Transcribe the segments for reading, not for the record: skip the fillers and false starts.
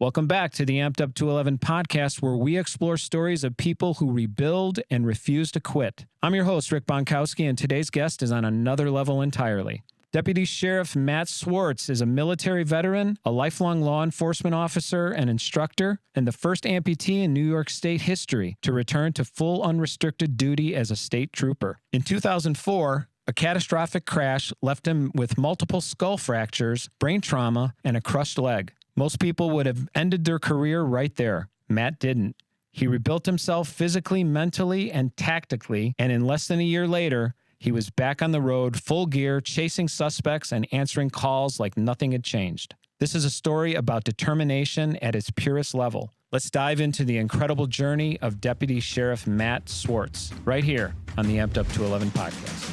Welcome back to the AMP'd UP211 Podcast, where we explore stories of people who rebuild and refuse to quit. I'm your host, Rick Bontkowski, and today's guest is on another level entirely. Deputy Sheriff Matt Swartz is a military veteran, a lifelong law enforcement officer and instructor, and the first amputee in New York State history to return to full unrestricted duty as a state trooper. In 2004, a catastrophic crash left him with multiple skull fractures, brain trauma, and a crushed leg. Most people would have ended their career right there. Matt didn't. He rebuilt himself physically, mentally, and tactically, and in less than a year later, he was back on the road, full gear, chasing suspects and answering calls like nothing had changed. This is a story about determination at its purest level. Let's dive into the incredible journey of Deputy Sheriff Matt Swartz, right here on the AMP'd UP211 Podcast.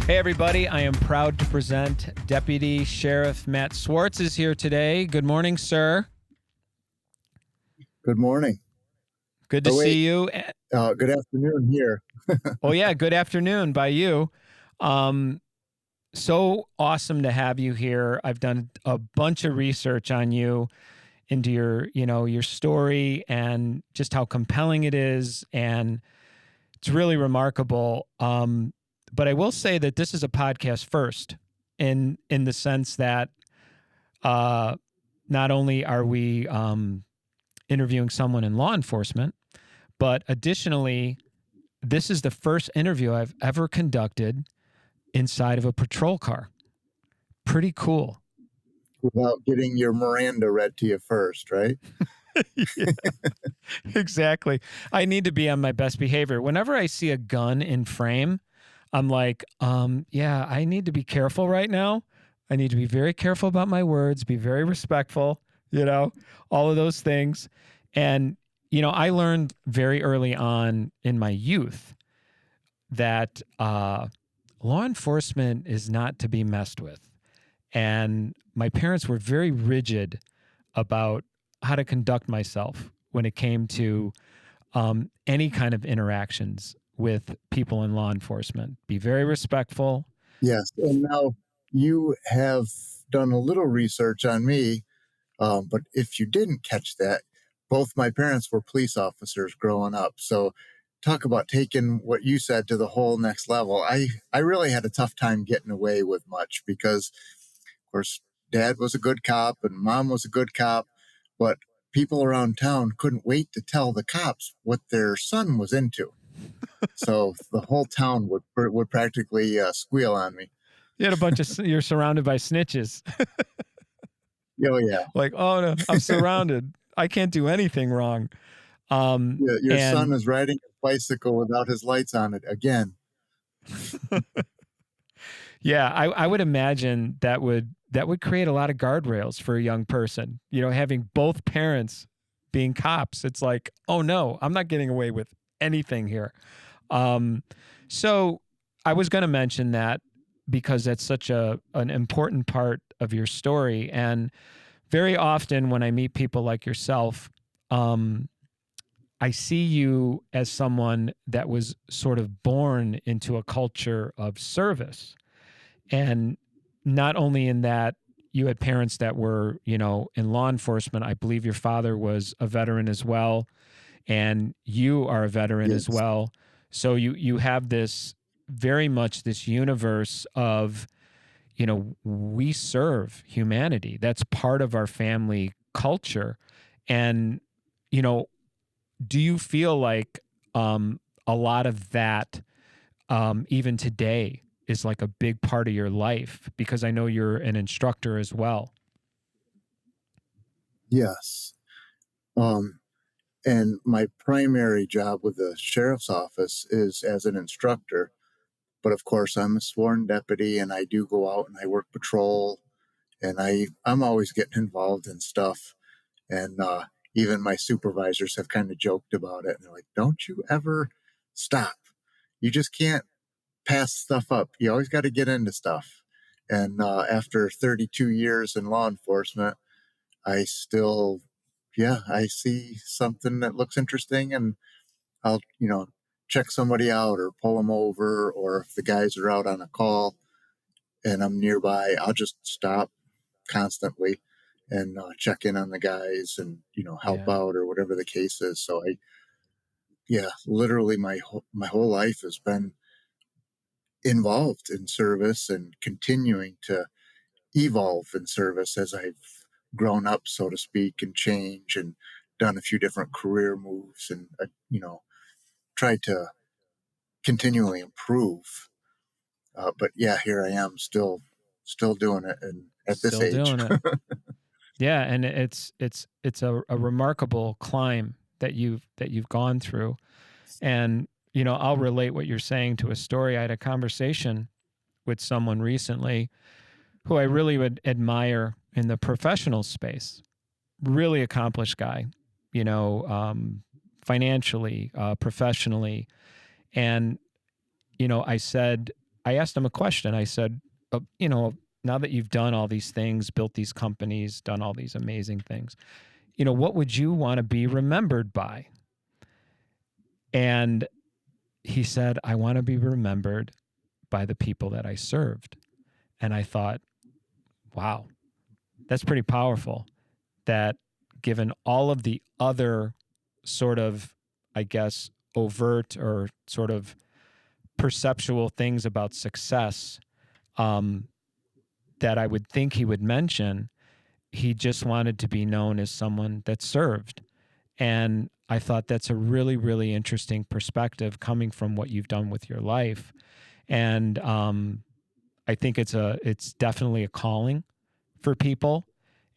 Hey everybody, I am proud to present Deputy Sheriff Matt Swartz is here today. Good morning, sir. Good morning. Good to see you. Good afternoon here. Oh yeah, good afternoon by you. So awesome to have you here. I've done a bunch of research on you into your story and just how compelling it is, and it's really remarkable. But I will say that this is a podcast first in the sense that not only are we interviewing someone in law enforcement, but additionally, this is the first interview I've ever conducted inside of a patrol car. Pretty cool. Without getting your Miranda read to you first, right? Yeah, exactly. I need to be on my best behavior. Whenever I see a gun in frame, I'm like, yeah, I need to be careful right now. I need to be very careful about my words, be very respectful, all of those things. And, I learned very early on in my youth that law enforcement is not to be messed with. And my parents were very rigid about how to conduct myself when it came to any kind of interactions with people in law enforcement. Be very respectful. Yes. And now you have done a little research on me, but if you didn't catch that, both my parents were police officers growing up. So talk about taking what you said to the whole next level. I really had a tough time getting away with much because, of course, Dad was a good cop and Mom was a good cop, but people around town couldn't wait to tell the cops what their son was into. So the whole town would practically squeal on me. You had you're surrounded by snitches. Oh, yeah. Like, oh, no, I'm surrounded. I can't do anything wrong. Your son is riding a bicycle without his lights on it again. Yeah, I would imagine that would create a lot of guardrails for a young person. Having both parents being cops, it's like, oh no, I'm not getting away with anything here. So I was going to mention that because that's such an important part of your story. And very often when I meet people like yourself, I see you as someone that was sort of born into a culture of service. And not only in that you had parents that were, in law enforcement. I believe your father was a veteran as well. And you are a veteran as well. So you have this very much this universe of, we serve humanity. That's part of our family culture. And, do you feel like a lot of that, even today, is like a big part of your life? Because I know you're an instructor as well. Yes. And my primary job with the sheriff's office is as an instructor. But of course, I'm a sworn deputy and I do go out and I work patrol and I'm always getting involved in stuff. And even my supervisors have kind of joked about it. And they're like, don't you ever stop. You just can't pass stuff up. You always got to get into stuff. And after 32 years in law enforcement, I still, I see something that looks interesting and I'll, check somebody out or pull them over, or if the guys are out on a call and I'm nearby, I'll just stop constantly and check in on the guys and, help Yeah. out or whatever the case is. So literally my whole life has been involved in service and continuing to evolve in service as I've grown up, so to speak, and change and done a few different career moves and, tried to continually improve. But yeah, here I am still doing it, and at this Still age. doing it. Yeah, and it's a remarkable climb that you've gone through. And I'll relate what you're saying to a story. I had a conversation with someone recently who I really would admire in the professional space. Really accomplished guy, financially, professionally. And I asked him a question. I said, now that you've done all these things, built these companies, done all these amazing things, what would you want to be remembered by? And he said, I want to be remembered by the people that I served. And I thought, wow, that's pretty powerful, that given all of the other sort of, I guess, overt or sort of perceptual things about success, that I would think he would mention, he just wanted to be known as someone that served. And I thought that's a really, really interesting perspective coming from what you've done with your life. And I think it's definitely a calling for people.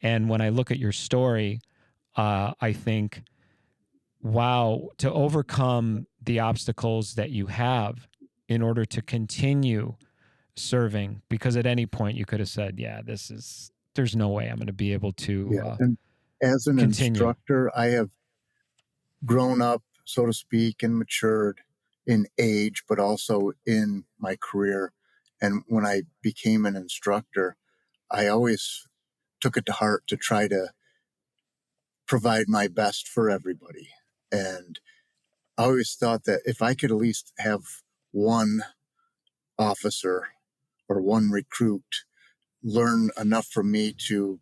And when I look at your story, I think, wow, to overcome the obstacles that you have in order to continue serving, because at any point you could have said, yeah, there's no way I'm going to be able to And as an continue. instructor, I have grown up, so to speak, and matured in age, but also in my career. And when I became an instructor, I always took it to heart to try to provide my best for everybody. And I always thought that if I could at least have one officer or one recruit learn enough from me to,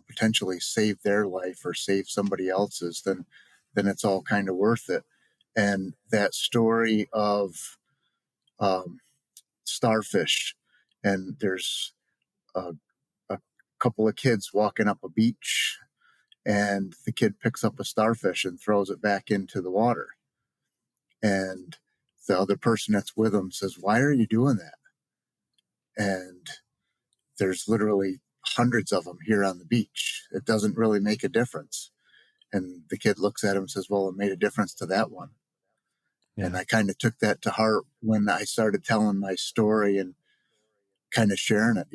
potentially save their life or save somebody else's, then it's all kind of worth it. And that story of starfish, and there's a, a couple of kids walking up a beach, and the kid picks up a starfish and throws it back into the water. And the other person that's with him says, "Why are you doing that?" And there's literally hundreds of them here on the beach. It doesn't really make a difference. And the kid looks at him and says, "Well, it made a difference to that one." Yeah. And I kind of took that to heart when I started telling my story and kind of sharing it.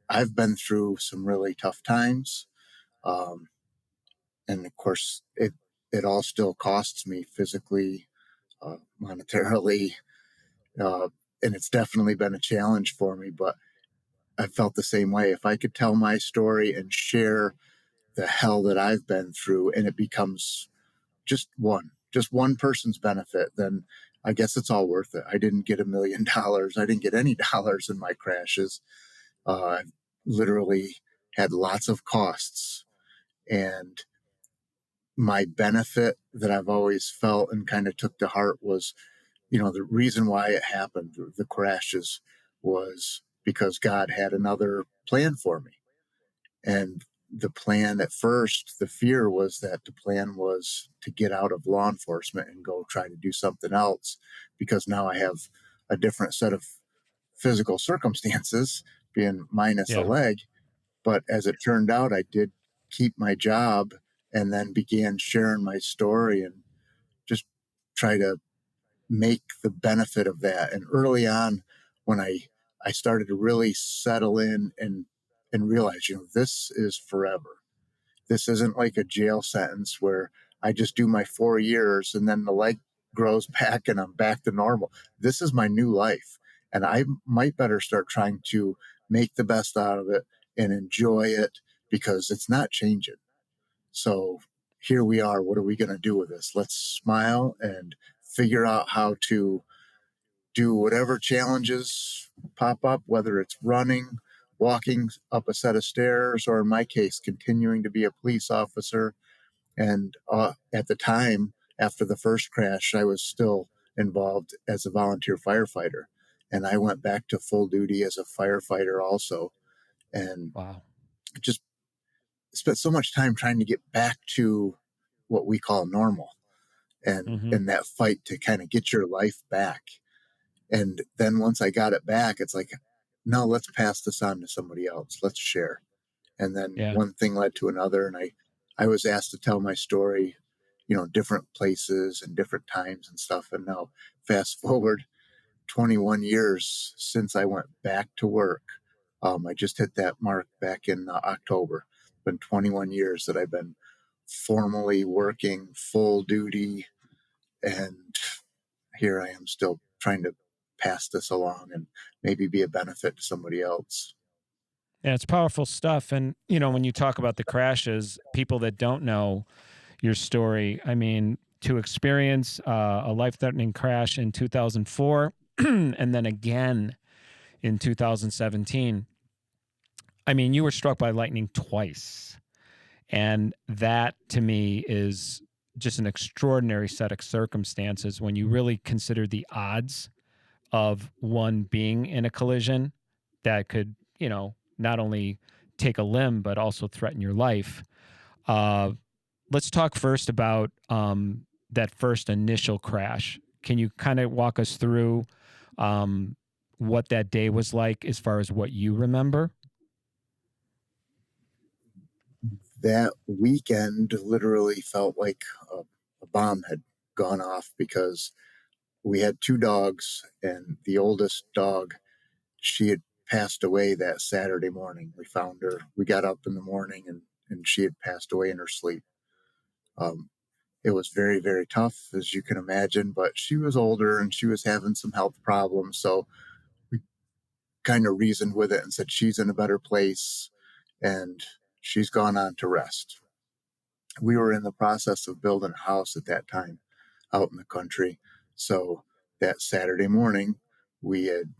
I've been through some really tough times. And of course, it all still costs me physically, monetarily. And it's definitely been a challenge for me, but I felt the same way. If I could tell my story and share the hell that I've been through, and it becomes just one person's benefit, then I guess it's all worth it. I didn't get $1 million. I didn't get any dollars in my crashes. I literally had lots of costs, and my benefit that I've always felt and kind of took to heart was, the reason why it happened, the crashes, was because God had another plan for me. And the plan at first, the fear was that the plan was to get out of law enforcement and go try to do something else, because now I have a different set of physical circumstances, being minus a Yeah. leg. But as it turned out, I did keep my job and then began sharing my story and just try to make the benefit of that. And early on, when I started to really settle in and realize, this is forever. This isn't like a jail sentence where I just do my 4 years and then the leg grows back and I'm back to normal. This is my new life. And I might better start trying to make the best out of it and enjoy it, because it's not changing. So here we are. What are we going to do with this? Let's smile and figure out how to do whatever challenges pop up, whether it's running, walking up a set of stairs, or in my case, continuing to be a police officer. And at the time, after the first crash, I was still involved as a volunteer firefighter. And I went back to full duty as a firefighter also. And Wow. just spent so much time trying to get back to what we call normal and Mm-hmm. in that fight to kind of get your life back. And then once I got it back, it's like, no, let's pass this on to somebody else. Let's share. And then Yeah. one thing led to another. And I was asked to tell my story, different places and different times and stuff. And now fast forward 21 years since I went back to work. I just hit that mark back in October. It's been 21 years that I've been formally working full duty. And here I am still trying to pass this along and maybe be a benefit to somebody else. Yeah, it's powerful stuff. And, when you talk about the crashes, people that don't know your story, I mean, to experience a life-threatening crash in 2004 and then again in 2017, I mean, you were struck by lightning twice. And that, to me, is just an extraordinary set of circumstances when you really consider the odds of one being in a collision that could, not only take a limb, but also threaten your life. Let's talk first about that first initial crash. Can you kind of walk us through what that day was like as far as what you remember? That weekend literally felt like a bomb had gone off because we had two dogs, and the oldest dog, she had passed away that Saturday morning. We found her. We got up in the morning and she had passed away in her sleep. It was very, very tough, as you can imagine, but she was older and she was having some health problems. So we kind of reasoned with it and said, she's in a better place and she's gone on to rest. We were in the process of building a house at that time out in the country. So that Saturday morning, we had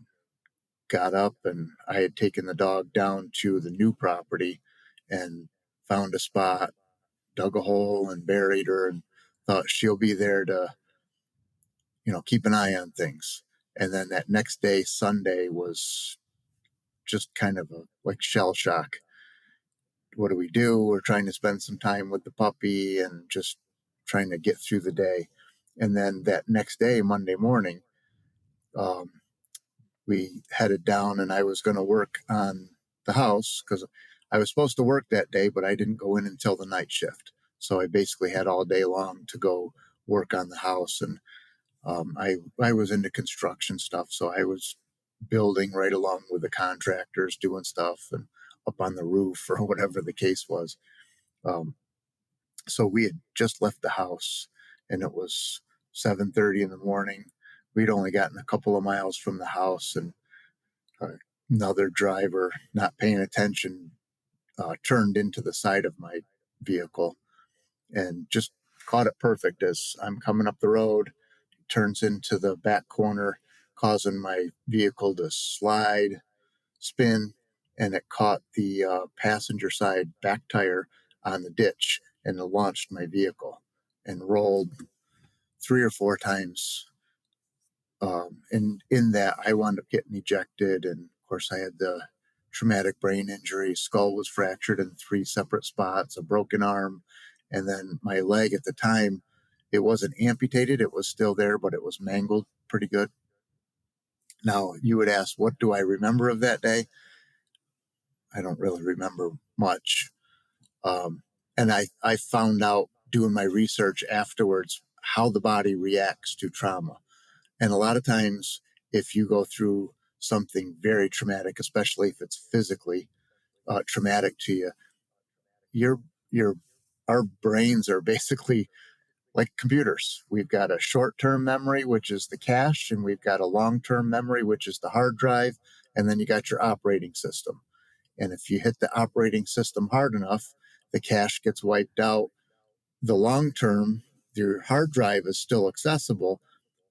got up and I had taken the dog down to the new property and found a spot, dug a hole and buried her, and thought she'll be there to, keep an eye on things. And then that next day, Sunday, was just kind of like shell shock. What do we do? We're trying to spend some time with the puppy and just trying to get through the day. And then that next day, Monday morning, we headed down and I was going to work on the house because I was supposed to work that day, but I didn't go in until the night shift. So I basically had all day long to go work on the house. And I was into construction stuff. So I was building right along with the contractors, doing stuff and up on the roof or whatever the case was. So we had just left the house and it was 7:30 in the morning. We'd only gotten a couple of miles from the house and another driver, not paying attention, turned into the side of my vehicle and just caught it perfect as I'm coming up the road. It turns into the back corner, causing my vehicle to slide, spin, and it caught the passenger side back tire on the ditch and it launched my vehicle and rolled 3 or 4 times. And in that, I wound up getting ejected. And of course, I had the traumatic brain injury. Skull was fractured in 3 separate spots, a broken arm. And then my leg at the time, it wasn't amputated. It was still there, but it was mangled pretty good. Now, you would ask, what do I remember of that day? I don't really remember much. And I found out doing my research afterwards how the body reacts to trauma. And a lot of times, if you go through something very traumatic, especially if it's physically traumatic to you, our brains are basically like computers. We've got a short-term memory, which is the cache, and we've got a long-term memory, which is the hard drive, and then you got your operating system. And if you hit the operating system hard enough, the cache gets wiped out. The long-term, your hard drive is still accessible,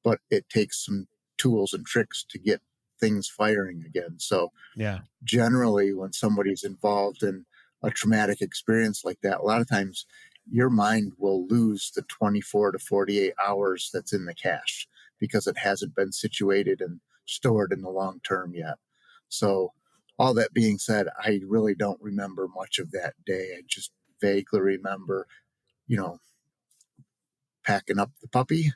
but it takes some tools and tricks to get things firing again. So Yeah. generally, when somebody's involved in a traumatic experience like that, a lot of times your mind will lose the 24 to 48 hours that's in the cache because it hasn't been situated and stored in the long term yet. So all that being said, I really don't remember much of that day. I just vaguely remember, packing up the puppy,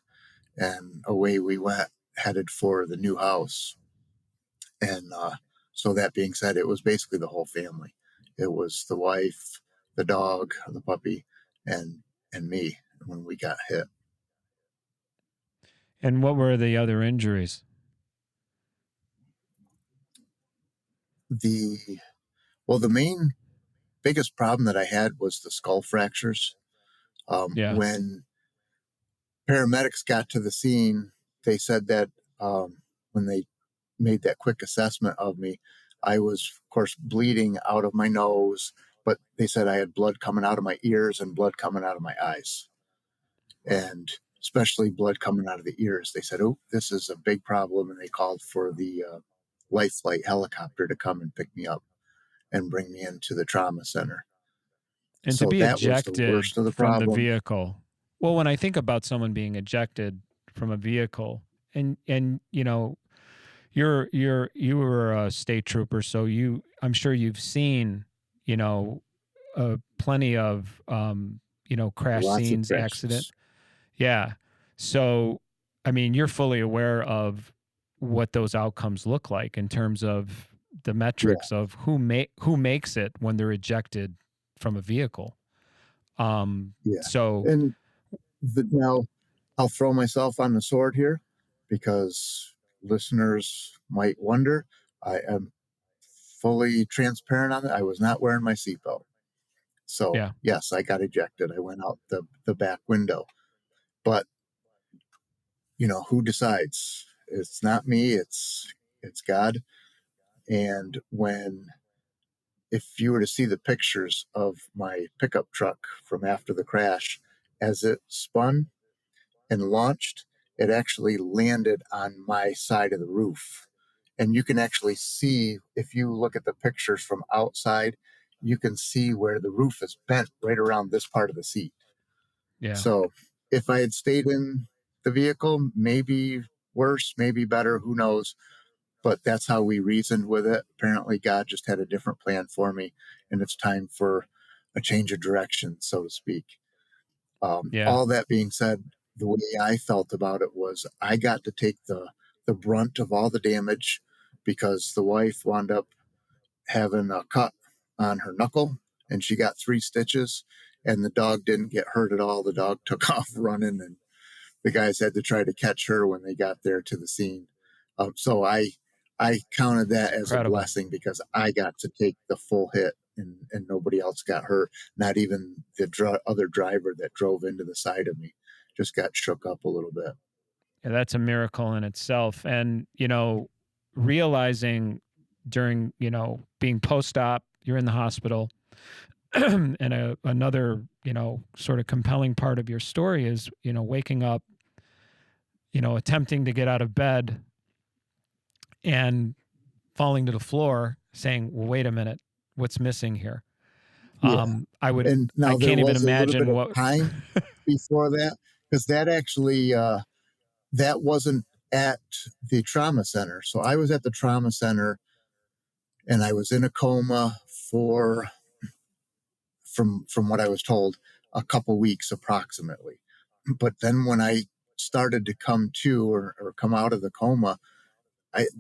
and away we went, headed for the new house. And so that being said, it was basically the whole family. It was the wife, the dog, the puppy, and me when we got hit. And what were the other injuries? The biggest problem that I had was the skull fractures. Yeah. When paramedics got to the scene, they said that when they made that quick assessment of me, I was, of course, bleeding out of my nose, but they said I had blood coming out of my ears and blood coming out of my eyes, and especially blood coming out of the ears. They said, "Oh, this is a big problem," and they called for the life flight helicopter to come and pick me up and bring me into the trauma center. And to So be that was the ejected worst of the from the problem. vehicle. Well, when I think about someone being ejected from a vehicle, and you were a state trooper, so I'm sure you've seen, plenty of crash Lots of scenes, accident. crashes. Yeah. So, I mean, you're fully aware of what those outcomes look like in terms of the metrics of who makes it when they're ejected from a vehicle. Yeah. So And now I'll throw myself on the sword here because listeners might wonder. I am fully transparent on it. I was not wearing my seatbelt. So, yeah, yes, I got ejected. I went out the back window. But, who decides? It's not me, it's God. And if you were to see the pictures of my pickup truck from after the crash, as it spun and launched, it actually landed on my side of the roof. And you can actually see, if you look at the pictures from outside, you can see where the roof is bent right around this part of the seat. yeah. So if I had stayed in the vehicle, maybe worse, maybe better, who knows? But that's how we reasoned with it. Apparently, God just had a different plan for me, and it's time for a change of direction, so to speak. Yeah. All that being said, the way I felt about it was I got to take the brunt of all the damage because the wife wound up having a cut on her knuckle and she got 3 stitches, and the dog didn't get hurt at all. The dog took off running, and the guys had to try to catch her when they got there to the scene. So I counted that as a Incredible. blessing because I got to take the full hit, and nobody else got hurt. Not even the other driver that drove into the side of me just got shook up a little bit. Yeah, that's a miracle in itself. And, realizing during, being post-op, you're in the hospital. And another, sort of compelling part of your story is, waking up, attempting to get out of bed and falling to the floor saying, well, wait a minute, what's missing here? Yeah. And I now there can't even was a little bit imagine of what. time before that because that actually that wasn't at the trauma center. So I was at the trauma center and I was in a coma for, from what I was told, a couple weeks approximately. But then when I started to come to or come out of the coma,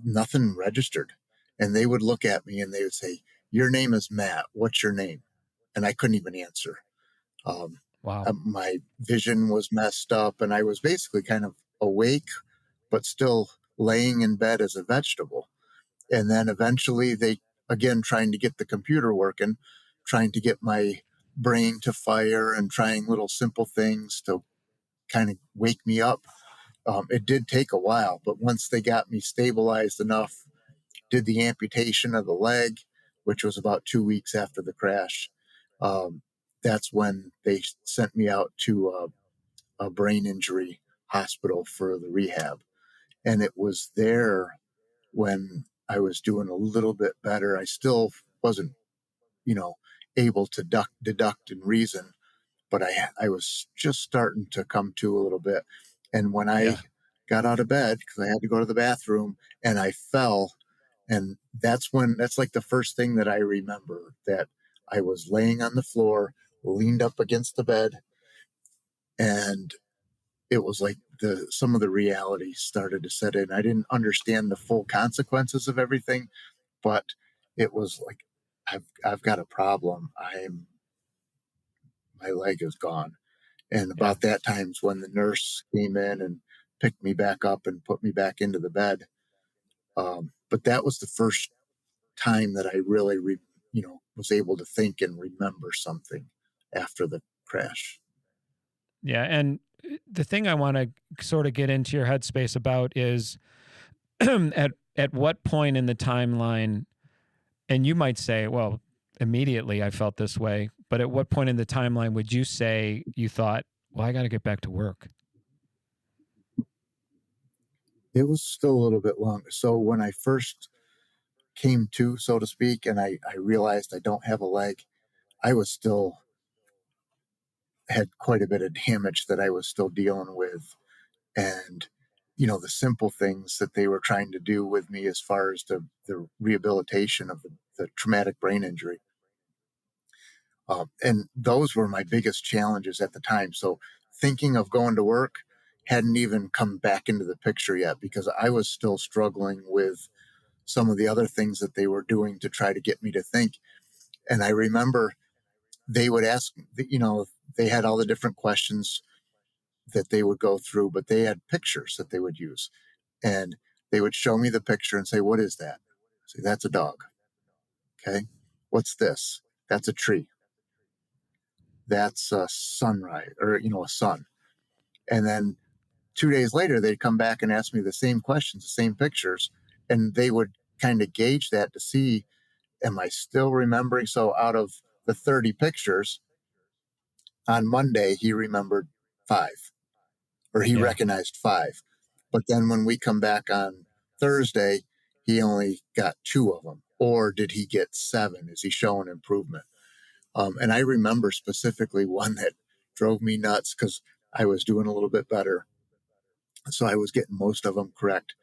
nothing registered. And they would look at me and they would say, "Your name is Matt. What's your name?" And I couldn't even answer. Wow. My vision was messed up, and I was basically kind of awake, but still laying in bed as a vegetable. And then eventually they, again, trying to get the computer working, trying to get my brain to fire and trying little simple things to kind of wake me up. It did take a while, but once they got me stabilized enough, did the amputation of the leg, which was about 2 weeks after the crash. That's when they sent me out to a brain injury hospital for the rehab. And it was there when I was doing a little bit better. I still wasn't, able to deduct and reason, but I was just starting to come to a little bit. And when I got out of bed, because I had to go to the bathroom, and I fell, and that's like the first thing that I remember, that I was laying on the floor, leaned up against the bed, and it was like some of the reality started to set in. I didn't understand the full consequences of everything, but it was like, I've got a problem. My leg is gone. And about that time's when the nurse came in and picked me back up and put me back into the bed. But that was the first time that I really, was able to think and remember something after the crash. Yeah. And the thing I want to sort of get into your headspace about is at what point in the timeline, and you might say, well, immediately I felt this way, but at what point in the timeline would you say you thought, well, I got to get back to work? It was still a little bit longer. So when I first came to, so to speak, and I realized I don't have a leg, I was still had quite a bit of damage that I was still dealing with. And, the simple things that they were trying to do with me as far as the rehabilitation of the traumatic brain injury. And those were my biggest challenges at the time. So thinking of going to work hadn't even come back into the picture yet, because I was still struggling with some of the other things that they were doing to try to get me to think. And I remember they would ask, they had all the different questions that they would go through, but they had pictures that they would use. And they would show me the picture and say, "What is that?" I say, "That's a dog." Okay. "What's this?" "That's a tree." "That's a sunrise," or, a sun. And then 2 days later, they'd come back and ask me the same questions, the same pictures, and they would kind of gauge that to see, am I still remembering? So out of the 30 pictures, on Monday, he remembered 5, or he recognized 5. But then when we come back on Thursday, he only got 2 of them. Or did he get 7? Is he showing improvement? And I remember specifically one that drove me nuts, because I was doing a little bit better. So I was getting most of them correct.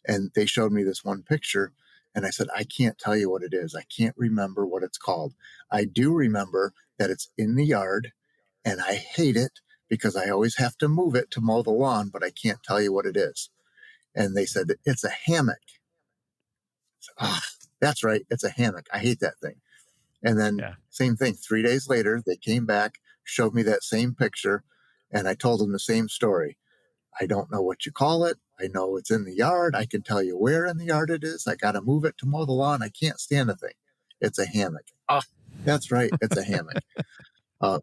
And they showed me this one picture, and I said, "I can't tell you what it is. I can't remember what it's called. I do remember that it's in the yard, and I hate it because I always have to move it to mow the lawn, but I can't tell you what it is." And they said, "It's a hammock." That's right. It's a hammock. I hate that thing. And then same thing, 3 days later, they came back, showed me that same picture, and I told them the same story. "I don't know what you call it. I know it's in the yard. I can tell you where in the yard it is. I got to move it to mow the lawn. I can't stand the thing. It's a hammock." That's right. It's a hammock.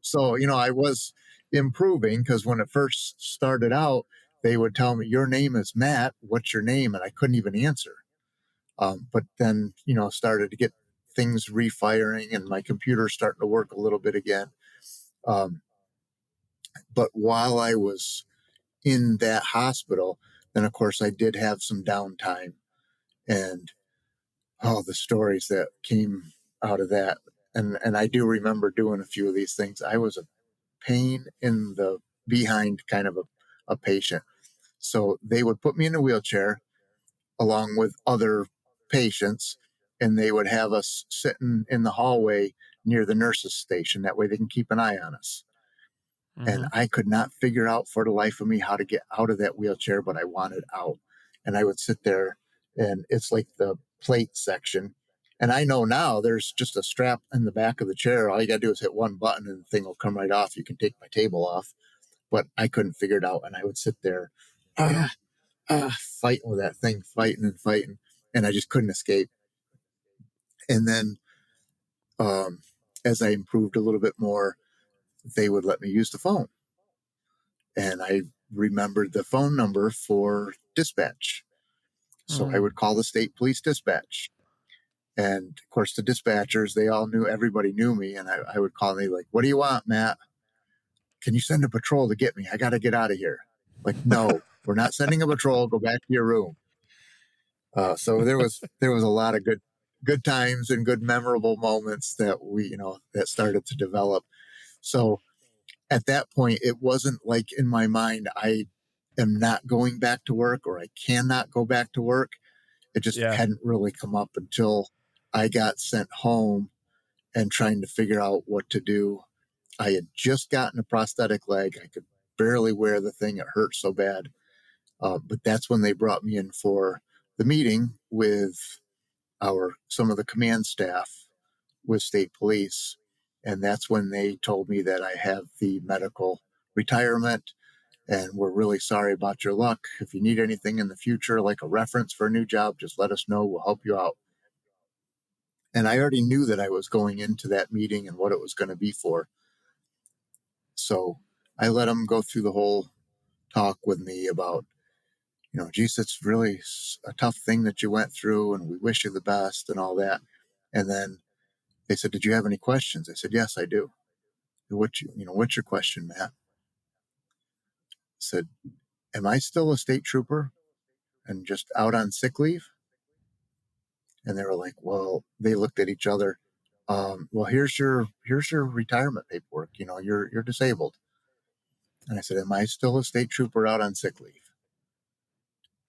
So, I was improving, because when it first started out, they would tell me, "Your name is Matt. What's your name?" And I couldn't even answer. But then, started to get things refiring, and my computer starting to work a little bit again. But while I was in that hospital, then of course I did have some downtime, and the stories that came out of that. And I do remember doing a few of these things. I was a pain in the behind kind of a patient. So they would put me in a wheelchair along with other patients, and they would have us sitting in the hallway near the nurse's station. That way they can keep an eye on us. And I could not figure out for the life of me how to get out of that wheelchair, but I wanted out. And I would sit there, and it's like the plate section. And I know now there's just a strap in the back of the chair. All you got to do is hit one button and the thing will come right off. You can take my table off. But I couldn't figure it out. And I would sit there fighting with that thing, fighting and fighting. And I just couldn't escape. And then as I improved a little bit more, they would let me use the phone. And I remembered the phone number for dispatch. So I would call the state police dispatch. And of course, the dispatchers, everybody knew me. And I would call, and they'd be like, "What do you want, Matt? Can you send a patrol to get me? I got to get out of here." Like, no, we're not sending a patrol. Go back to your room. So there was a lot of good times and good memorable moments that that started to develop. So at that point, it wasn't like in my mind, I am not going back to work or I cannot go back to work. It just Yeah. hadn't really come up until I got sent home and trying to figure out what to do. I had just gotten a prosthetic leg. I could barely wear the thing. It hurt so bad. But that's when they brought me in for the meeting with some of the command staff with state police. And that's when they told me that I have the medical retirement and we're really sorry about your luck. If you need anything in the future, like a reference for a new job, just let us know. We'll help you out. And I already knew that I was going into that meeting and what it was going to be for. So I let them go through the whole talk with me about, geez, it's really a tough thing that you went through and we wish you the best and all that. And then they said, did you have any questions? I said, yes, I do. What's your question, Matt? I said, am I still a state trooper and just out on sick leave? And they were like, well, they looked at each other. Well, here's your retirement paperwork. You're disabled. And I said, am I still a state trooper out on sick leave?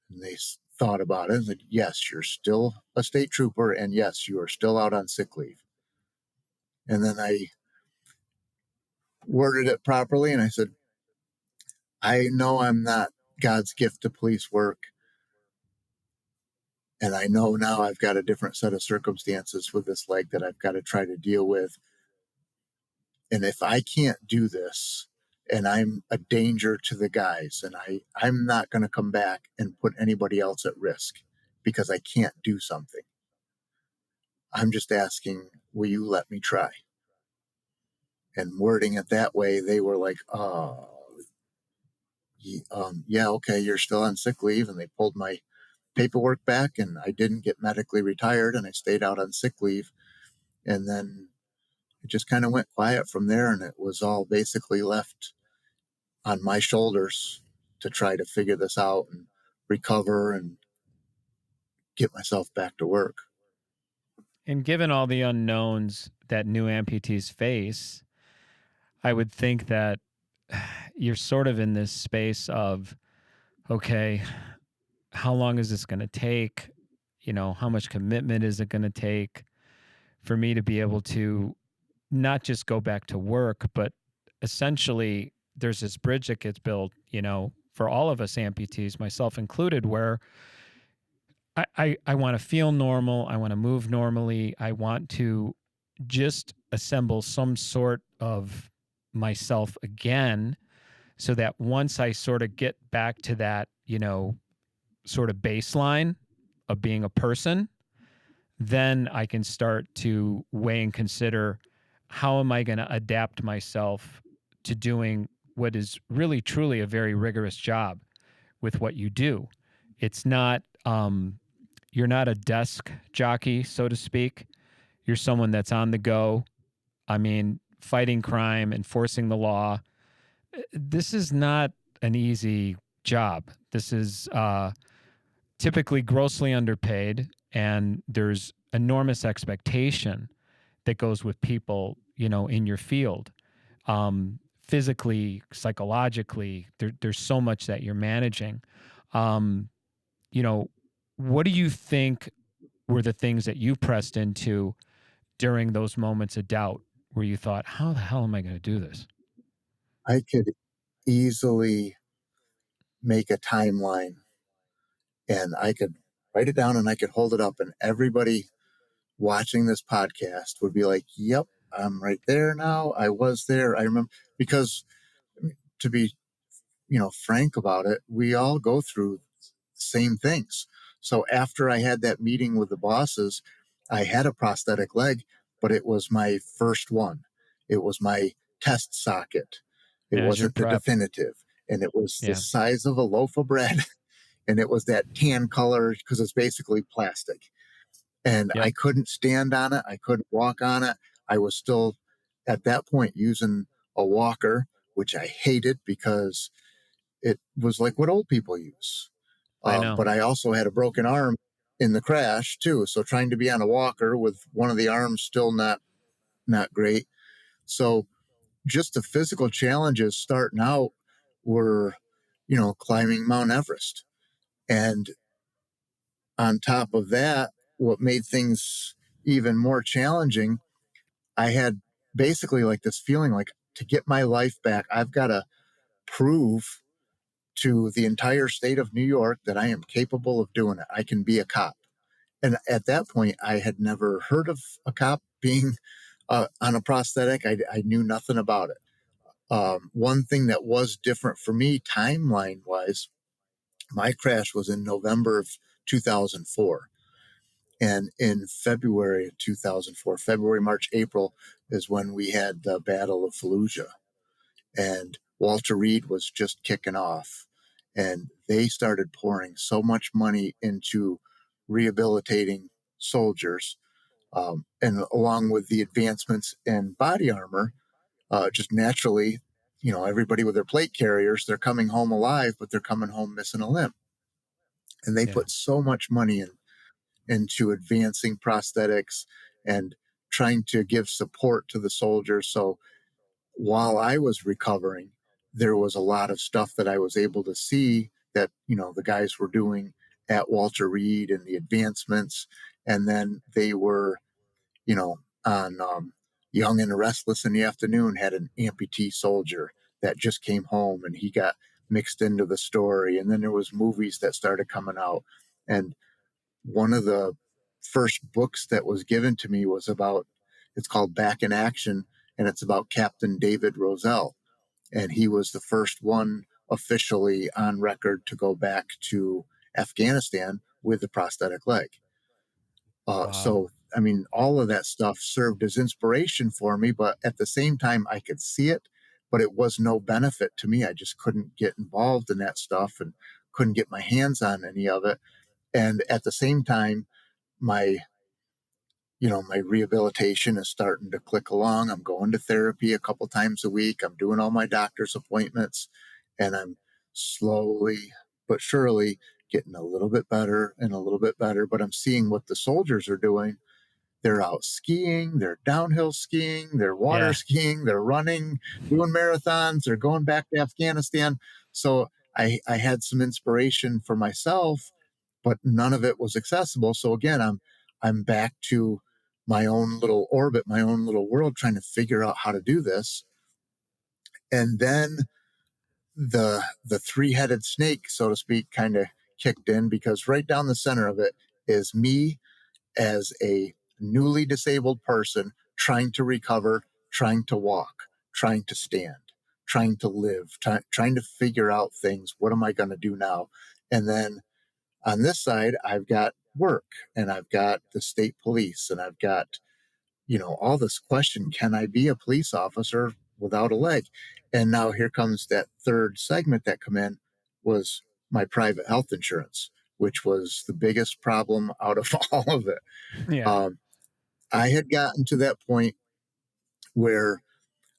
And they thought about it and said, yes, you're still a state trooper. And yes, you are still out on sick leave. And then I worded it properly. And I said, I know I'm not God's gift to police work. And I know now I've got a different set of circumstances with this leg that I've got to try to deal with. And if I can't do this and I'm a danger to the guys and I'm not going to come back and put anybody else at risk because I can't do something. I'm just asking, will you let me try? And wording it that way, they were like, oh, yeah, okay, you're still on sick leave. And they pulled my paperwork back and I didn't get medically retired and I stayed out on sick leave. And then it just kind of went quiet from there. And it was all basically left on my shoulders to try to figure this out and recover and get myself back to work. And given all the unknowns that new amputees face, I would think that you're sort of in this space of, okay, how long is this going to take? How much commitment is it going to take for me to be able to not just go back to work, but essentially there's this bridge that gets built, for all of us amputees, myself included, where I want to feel normal. I want to move normally. I want to just assemble some sort of myself again so that once I sort of get back to that, sort of baseline of being a person, then I can start to weigh and consider, how am I going to adapt myself to doing what is really, truly a very rigorous job with what you do. It's not, you're not a desk jockey, so to speak. You're someone that's on the go. I mean, fighting crime, enforcing the law. This is not an easy job. This is typically grossly underpaid, and there's enormous expectation that goes with people, in your field. Physically, psychologically, there's so much that you're managing. What do you think were the things that you pressed into during those moments of doubt where you thought, how the hell am I going to do this? I could easily make a timeline and I could write it down and I could hold it up and everybody watching this podcast would be like, yep, I'm right there now. I was there. I remember, because to be, frank about it, we all go through the same things. So after I had that meeting with the bosses, I had a prosthetic leg, but it was my first one. It was my test socket. It As your wasn't the prep. definitive. And it was the Yeah. size of a loaf of bread. And it was that tan color because it's basically plastic. And Yep. I couldn't stand on it. I couldn't walk on it. I was still at that point using a walker, which I hated because it was like what old people use. I know. But I also had a broken arm in the crash too. So trying to be on a walker with one of the arms still not great. So just the physical challenges starting out were, climbing Mount Everest. And on top of that, what made things even more challenging, I had basically like this feeling like to get my life back, I've got to prove to the entire state of New York that I am capable of doing it. I can be a cop. And at that point, I had never heard of a cop being on a prosthetic. I knew nothing about it. One thing that was different for me timeline wise, my crash was in November of 2004. And in February of 2004, February, March, April is when we had the Battle of Fallujah. And Walter Reed was just kicking off. And they started pouring so much money into rehabilitating soldiers. And along with the advancements in body armor, just naturally, everybody with their plate carriers, they're coming home alive, but they're coming home missing a limb. And they put so much money into advancing prosthetics and trying to give support to the soldiers. So while I was recovering, there was a lot of stuff that I was able to see that, the guys were doing at Walter Reed and the advancements. And then they were, on Young and the Restless in the Afternoon had an amputee soldier that just came home and he got mixed into the story. And then there was movies that started coming out. And one of the first books that was given to me was it's called Back in Action, and it's about Captain David Roselle. And he was the first one officially on record to go back to Afghanistan with a prosthetic leg. Wow. So, all of that stuff served as inspiration for me, but at the same time, I could see it, but it was no benefit to me. I just couldn't get involved in that stuff and couldn't get my hands on any of it. And at the same time, my rehabilitation is starting to click along. I'm going to therapy a couple times a week. I'm doing all my doctor's appointments, and I'm slowly but surely getting a little bit better and a little bit better. But I'm seeing what the soldiers are doing. They're out skiing, they're downhill skiing, they're water skiing, they're running, doing marathons, they're going back to Afghanistan. So I had some inspiration for myself, but none of it was accessible. So again, I'm back to my own little orbit, my own little world, trying to figure out how to do this. And then the three-headed snake, so to speak, kind of kicked in, because right down the center of it is me as a newly disabled person trying to recover, trying to walk, trying to stand, trying to live, trying to figure out things. What am I going to do now? And then on this side, I've got work, and I've got the state police, and I've got, all this question, can I be a police officer without a leg? And now here comes that third segment that come in, was my private health insurance, which was the biggest problem out of all of it. Yeah. I had gotten to that point where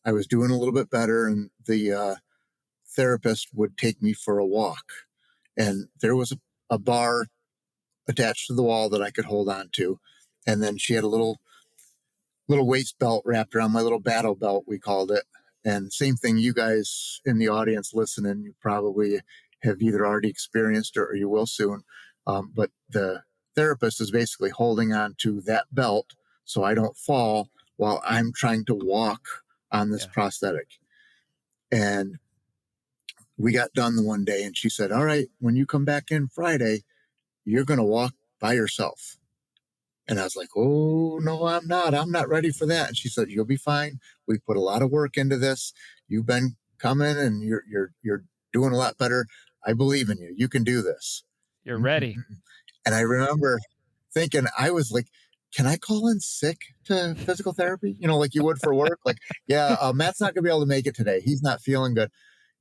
I was doing a little bit better, and the therapist would take me for a walk. And there was a bar attached to the wall that I could hold on to. And then she had a little waist belt wrapped around my little battle belt, we called it. And same thing, you guys in the audience listening, you probably have either already experienced or you will soon. But the therapist is basically holding on to that belt so I don't fall while I'm trying to walk on this prosthetic. And we got done the one day, and she said, all right, when you come back in Friday, you're going to walk by yourself. And I was like, oh, no, I'm not. I'm not ready for that. And she said, you'll be fine. We put a lot of work into this. You've been coming, and you're doing a lot better. I believe in you. You can do this. You're ready. And I remember thinking, I was like, can I call in sick to physical therapy? Like you would for work. Like, Matt's not going to be able to make it today. He's not feeling good.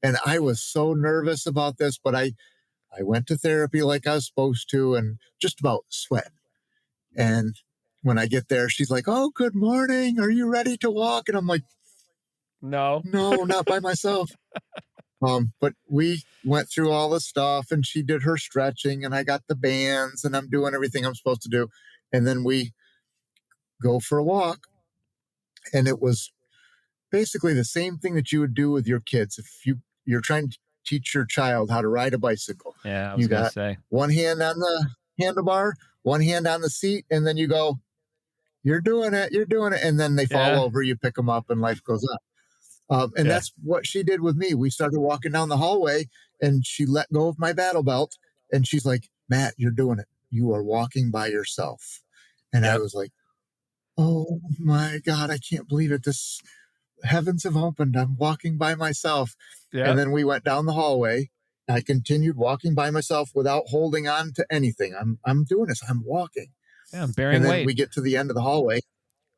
And I was so nervous about this, but I went to therapy like I was supposed to, and just about sweating. And when I get there, she's like, oh, good morning. Are you ready to walk? And I'm like, no, not by myself. But we went through all the stuff, and she did her stretching, and I got the bands, and I'm doing everything I'm supposed to do. And then we go for a walk, and it was basically the same thing that you would do with your kids. If you're trying to teach your child how to ride a bicycle, Yeah, I was you going to got say. one hand on the handlebar, one hand on the seat, and then you go, you're doing it. And then they fall over, you pick them up, and life goes on. And that's what she did with me. We started walking down the hallway, and she let go of my battle belt, and she's like, Matt, you're doing it. You are walking by yourself. And I was like, oh my God, I can't believe it. This heavens have opened. I'm walking by myself. And then we went down the hallway. I continued walking by myself without holding on to anything. I'm doing this. I'm walking. Yeah, I'm bearing And then weight. we get to the end of the hallway.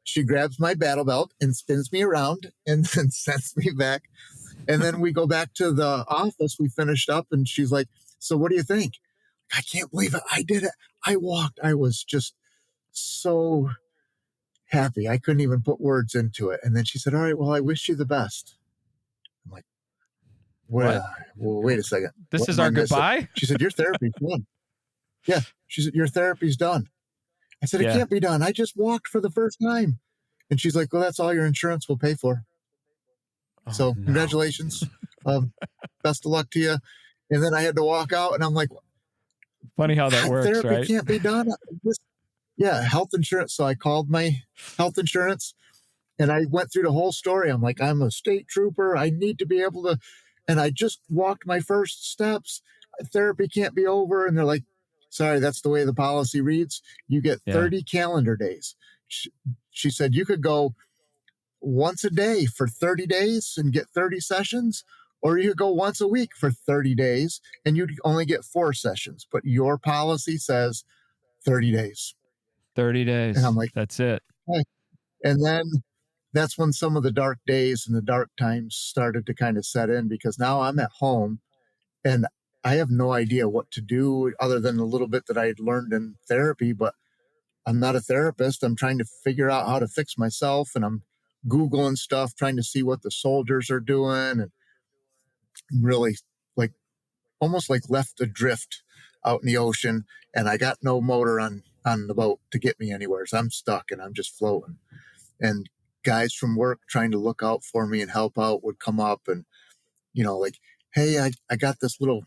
She grabs my battle belt and spins me around and then sends me back. And then we go back to the office. We finished up, and she's like, so what do you think? I can't believe it. I did it. I walked. I was just so happy. I couldn't even put words into it. And then she said, all right, well, I wish you the best. I'm like, well, wait a second. This is our goodbye? She said, your therapy's done. Yeah. She said, your therapy's done. I said, it can't be done. I just walked for the first time. And she's like, well, that's all your insurance will pay for. So congratulations. Best of luck to you. And then I had to walk out, and I'm like, funny how that works, therapy right? can't be done. Health insurance. So I called my health insurance, and I went through the whole story. I'm like, I'm a state trooper. I need to be able to, and I just walked my first steps. Therapy can't be over. And they're like, sorry, that's the way the policy reads. You get 30 calendar days. She said you could go once a day for 30 days and get 30 sessions, or you could go once a week for 30 days and you'd only get 4 sessions. But your policy says 30 days. 30 days. And I'm like, that's it. Hey. And then that's when some of the dark days and the dark times started to kind of set in, because now I'm at home and I have no idea what to do other than a little bit that I had learned in therapy, but I'm not a therapist. I'm trying to figure out how to fix myself, and I'm Googling stuff, trying to see what the soldiers are doing, and really like almost like left adrift out in the ocean. And I got no motor on the boat to get me anywhere. So I'm stuck and I'm just floating. And guys from work trying to look out for me and help out would come up and, like, hey, I got this little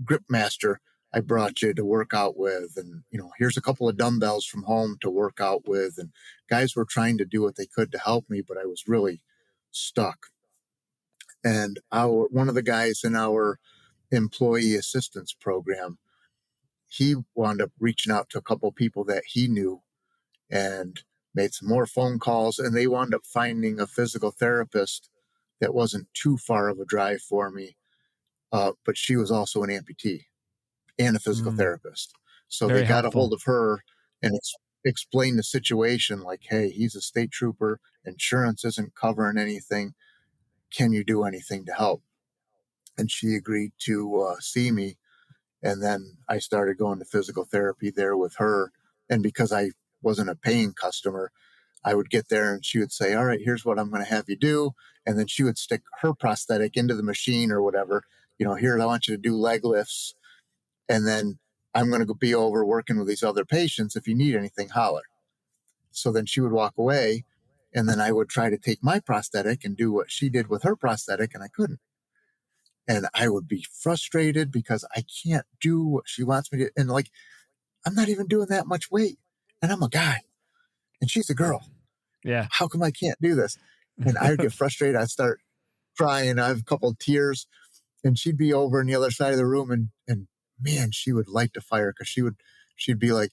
grip master I brought you to work out with. And, here's a couple of dumbbells from home to work out with. And guys were trying to do what they could to help me, but I was really stuck. And one of the guys in our employee assistance program, he wound up reaching out to a couple of people that he knew and made some more phone calls. And they wound up finding a physical therapist that wasn't too far of a drive for me. But she was also an amputee and a physical therapist. So Very they got helpful. a hold of her and explained the situation like, hey, he's a state trooper. Insurance isn't covering anything. Can you do anything to help? And she agreed to see me. And then I started going to physical therapy there with her. And because I wasn't a paying customer, I would get there and she would say, all right, here's what I'm going to have you do. And then she would stick her prosthetic into the machine or whatever. Here, I want you to do leg lifts. And then I'm going to be over working with these other patients. If you need anything, holler. So then she would walk away. And then I would try to take my prosthetic and do what she did with her prosthetic, and I couldn't. And I would be frustrated because I can't do what she wants me to. And like, I'm not even doing that much weight. And I'm a guy and she's a girl. Yeah. How come I can't do this? And I would get frustrated. I'd start crying. I have a couple of tears, and she'd be over on the other side of the room. And man, she would light the fire, because she'd be like,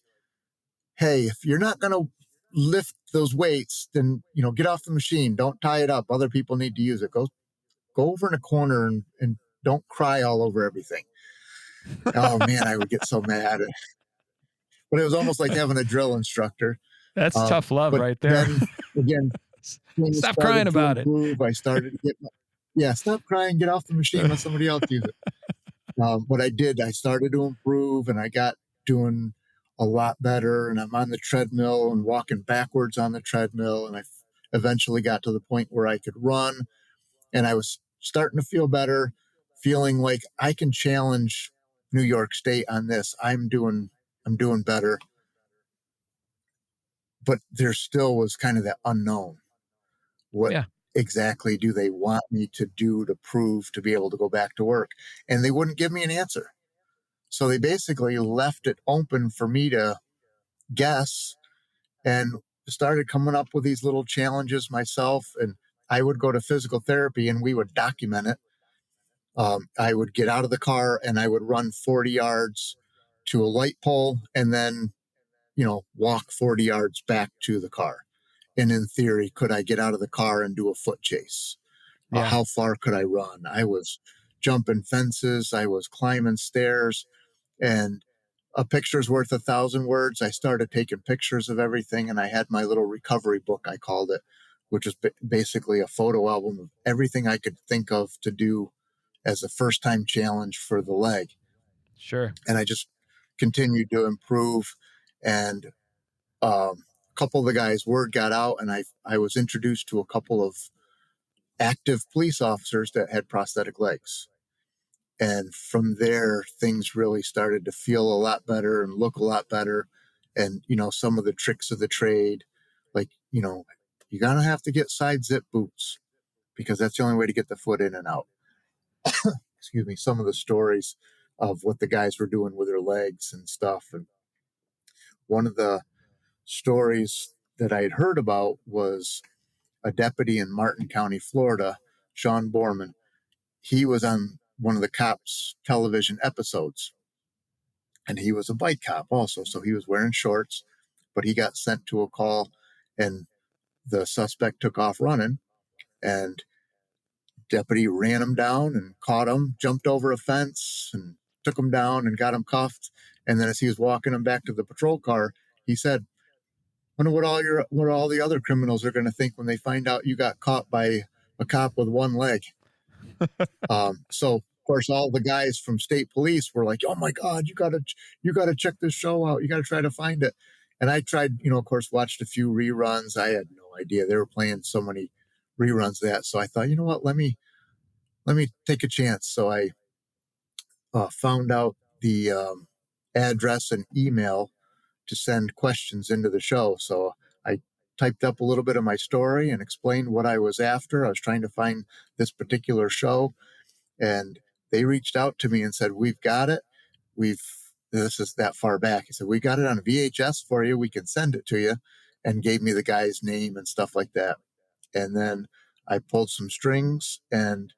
hey, if you're not going to lift those weights, then, get off the machine. Don't tie it up. Other people need to use it. Go over in a corner and don't cry all over everything. Oh man, I would get so mad. But it was almost like having a drill instructor. That's tough love right there. Then again, stop crying about it. I started to get stop crying, get off the machine, let somebody else use it. But I started to improve, and I got doing a lot better, and I'm on the treadmill and walking backwards on the treadmill. And I eventually got to the point where I could run, and I was starting to feel better. feeling like I can challenge New York State on this. I'm doing better. But there still was kind of that unknown. What exactly do they want me to do to prove to be able to go back to work? And they wouldn't give me an answer. So they basically left it open for me to guess, and started coming up with these little challenges myself. And I would go to physical therapy and we would document it. I would get out of the car and I would run 40 yards to a light pole and then, walk 40 yards back to the car. And in theory, could I get out of the car and do a foot chase? How far could I run? I was jumping fences. I was climbing stairs, and a picture's worth 1,000 words. I started taking pictures of everything, and I had my little recovery book, I called it, which is basically a photo album of everything I could think of to do as a first-time challenge for the leg. Sure. And I just continued to improve. And a couple of the guys' word got out, and I was introduced to a couple of active police officers that had prosthetic legs. And from there, things really started to feel a lot better and look a lot better. And, some of the tricks of the trade, like, you're going to have to get side zip boots because that's the only way to get the foot in and out. Excuse me. Some of the stories of what the guys were doing with their legs and stuff. And one of the stories that I had heard about was a deputy in Martin County, Florida, Sean Borman. He was on one of the cops' television episodes, and he was a bike cop also. So he was wearing shorts, but he got sent to a call, and the suspect took off running, and deputy ran him down and caught him, jumped over a fence and took him down and got him cuffed. And then as he was walking him back to the patrol car, he said, "Wonder what all the other criminals are going to think when they find out you got caught by a cop with one leg." So of course, all the guys from state police were like, "Oh my God, you gotta check this show out. You gotta try to find it." And I tried, of course, watched a few reruns. I had no idea they were playing so many reruns of that. So I thought, you know what, let me take a chance. So I found out the address and email to send questions into the show. So I typed up a little bit of my story and explained what I was after. I was trying to find this particular show, and they reached out to me and said, "We've got it. This is that far back." He said, "We got it on a VHS for you. We can send it to you," and gave me the guy's name and stuff like that. And then I pulled some strings and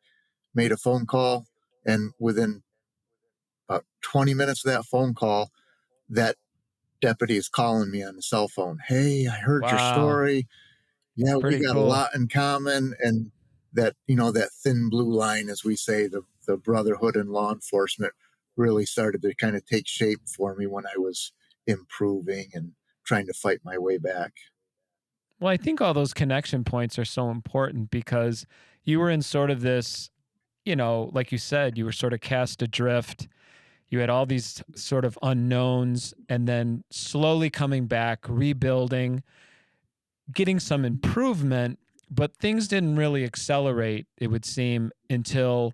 made a phone call. And within about 20 minutes of that phone call, that deputy is calling me on the cell phone. "Hey, I heard your story. Yeah, we got a lot in common." And that, that thin blue line, as we say, the brotherhood in law enforcement really started to kind of take shape for me when I was improving and trying to fight my way back. Well, I think all those connection points are so important because you were in sort of this, like you said, you were sort of cast adrift. You had all these sort of unknowns, and then slowly coming back, rebuilding, getting some improvement, but things didn't really accelerate, it would seem, until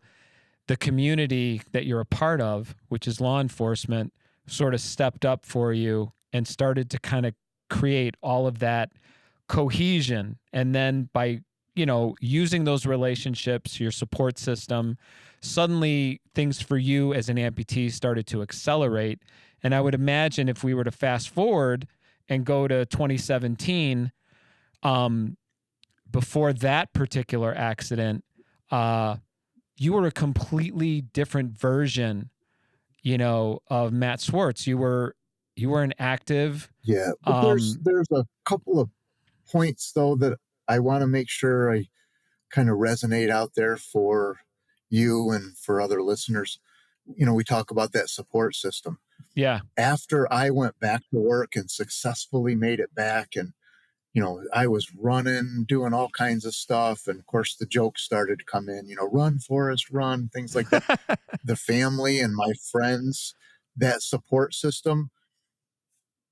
the community that you're a part of, which is law enforcement, sort of stepped up for you and started to kind of create all of that cohesion. And then by, using those relationships, your support system, suddenly things for you as an amputee started to accelerate. And I would imagine if we were to fast forward and go to 2017, before that particular accident, you were a completely different version, of Matt Swartz. You were an active. Yeah, but there's a couple of points though that I want to make sure I kind of resonate out there for you and for other listeners. We talk about that support system. Yeah. After I went back to work and successfully made it back, and I was running, doing all kinds of stuff. And of course, the jokes started to come in, "Run, Forrest, run," things like that. The family and my friends, that support system,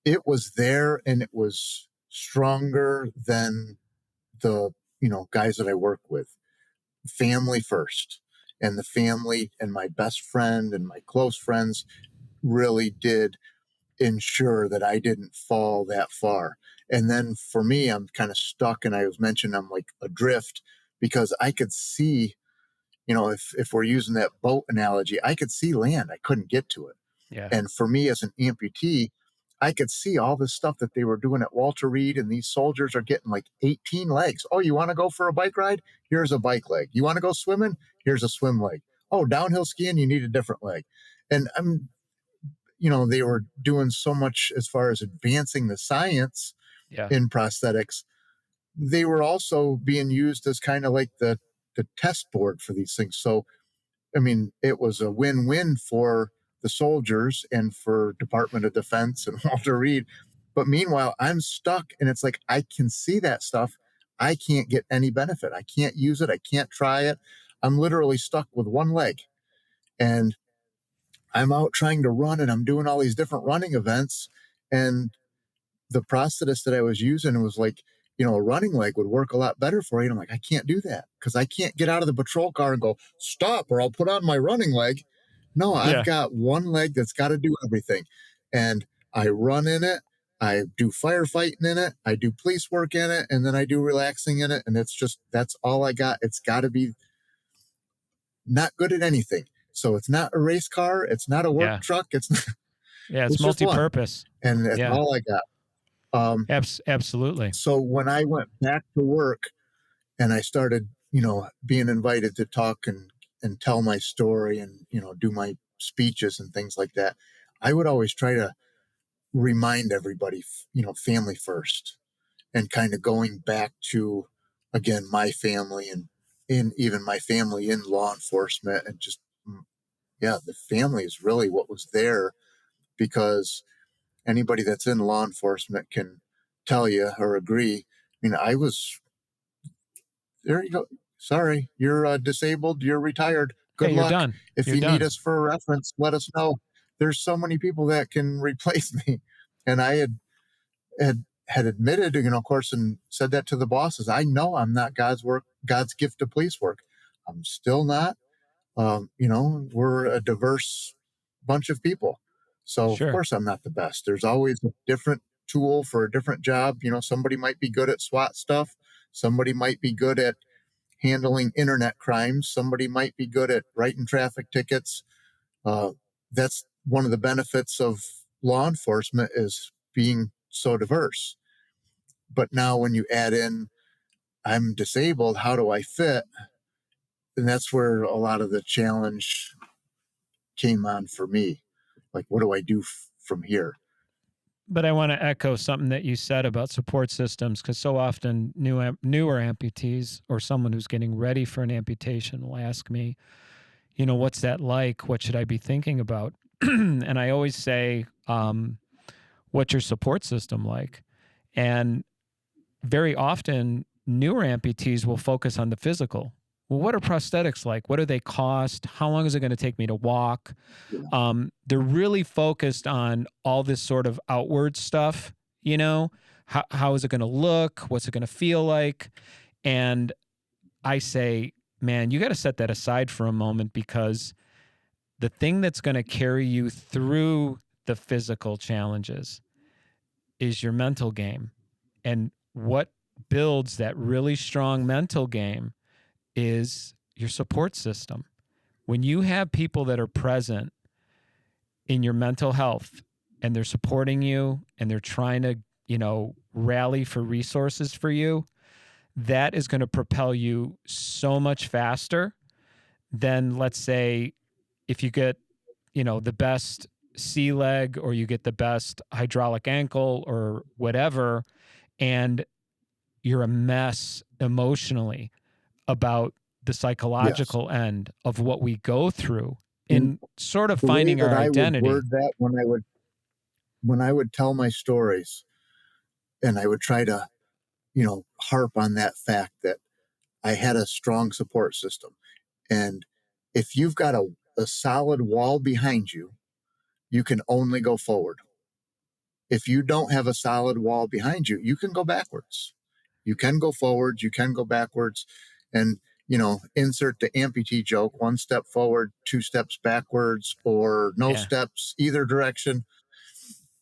it was there, and it was stronger than the, guys that I work with. Family first. And the family and my best friend and my close friends really did ensure that I didn't fall that far. And then for me, I'm kind of stuck, and I was mentioning I'm like adrift because I could see, if we're using that boat analogy, I could see land. I couldn't get to it. Yeah. And for me as an amputee, I could see all this stuff that they were doing at Walter Reed, and these soldiers are getting like 18 legs. Oh, you want to go for a bike ride? Here's a bike leg. You want to go swimming? Here's a swim leg. Oh, downhill skiing, you need a different leg. And they were doing so much as far as advancing the science Yeah. in prosthetics. They were also being used as kind of like the test board for these things. So, I mean, it was a win-win for the soldiers and for Department of Defense and Walter Reed. But meanwhile, I'm stuck, and it's like, I can see that stuff. I can't get any benefit. I can't use it. I can't try it. I'm literally stuck with one leg. And I'm out trying to run, and I'm doing all these different running events. And the prosthetist that I was using was like, a running leg would work a lot better for you. And I'm like, I can't do that because I can't get out of the patrol car and go, stop, or I'll put on my running leg. No, I've got one leg that's got to do everything. And I run in it. I do firefighting in it. I do police work in it. And then I do relaxing in it. And that's all I got. It's got to be not good at anything. So it's not a race car. It's not a work truck. It's multi-purpose. And that's all I got. Absolutely. So when I went back to work and I started, being invited to talk and tell my story and, do my speeches and things like that, I would always try to remind everybody, family first, and kind of going back to, again, my family and even my family in law enforcement, and just, the family is really what was there, because anybody that's in law enforcement can tell you or agree. I mean, there you go. Sorry, you're disabled. You're retired. Good luck. Done. If you need us for a reference, let us know. There's so many people that can replace me. And I had admitted, of course, and said that to the bosses. I know I'm not God's gift to police work. I'm still not. We're a diverse bunch of people. So of course I'm not the best. There's always a different tool for a different job. Somebody might be good at SWAT stuff. Somebody might be good at handling internet crimes. Somebody might be good at writing traffic tickets. That's one of the benefits of law enforcement, is being so diverse. But now when you add in, I'm disabled, how do I fit? And that's where a lot of the challenge came on for me. Like, what do I do from here? But I want to echo something that you said about support systems, because so often newer amputees or someone who's getting ready for an amputation will ask me, what's that like? What should I be thinking about? And I always say, what's your support system like? And very often newer amputees will focus on the physical. Well, what are prosthetics like? What do they cost? How long is it going to take me to walk? They're really focused on all this sort of outward stuff, how is it going to look? What's it going to feel like? And I say, man, you got to set that aside for a moment, because the thing that's going to carry you through the physical challenges is your mental game. And what builds that really strong mental game is your support system. When you have people that are present in your mental health and they're supporting you and they're trying to, rally for resources for you, that is going to propel you so much faster than, let's say, if you get, the best sea leg, or you get the best hydraulic ankle or whatever, and you're a mess emotionally about the psychological end of what we go through in sort of finding our identity. I would word that when I would tell my stories, and I would try to, harp on that fact that I had a strong support system. And if you've got a solid wall behind you, you can only go forward. If you don't have a solid wall behind you, you can go backwards. You can go forwards, you can go backwards. And, insert the amputee joke, 1 step forward, 2 steps backwards, or no steps either direction.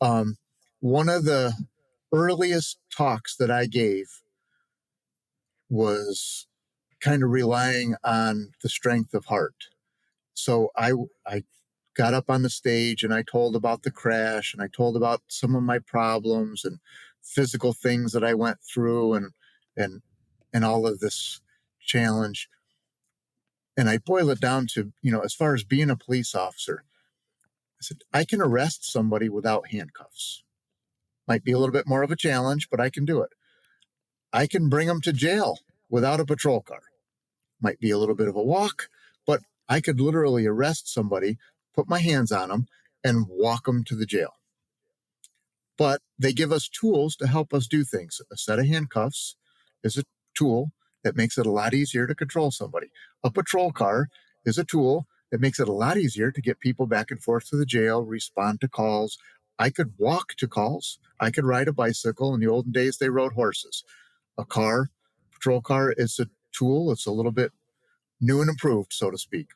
One of the earliest talks that I gave was kind of relying on the strength of heart. So I got up on the stage and I told about the crash, and I told about some of my problems and physical things that I went through and all of this challenge. And I boil it down to, as far as being a police officer, I said, I can arrest somebody without handcuffs. Might be a little bit more of a challenge, but I can do it. I can bring them to jail without a patrol car. Might be a little bit of a walk, but I could literally arrest somebody, put my hands on them, and walk them to the jail. But they give us tools to help us do things. A set of handcuffs is a tool that makes it a lot easier to control somebody. A patrol car is a tool that makes it a lot easier to get people back and forth to the jail, respond to calls. I could walk to calls. I could ride a bicycle. In the olden days, they rode horses. A patrol car is a tool. It's a little bit new and improved, so to speak.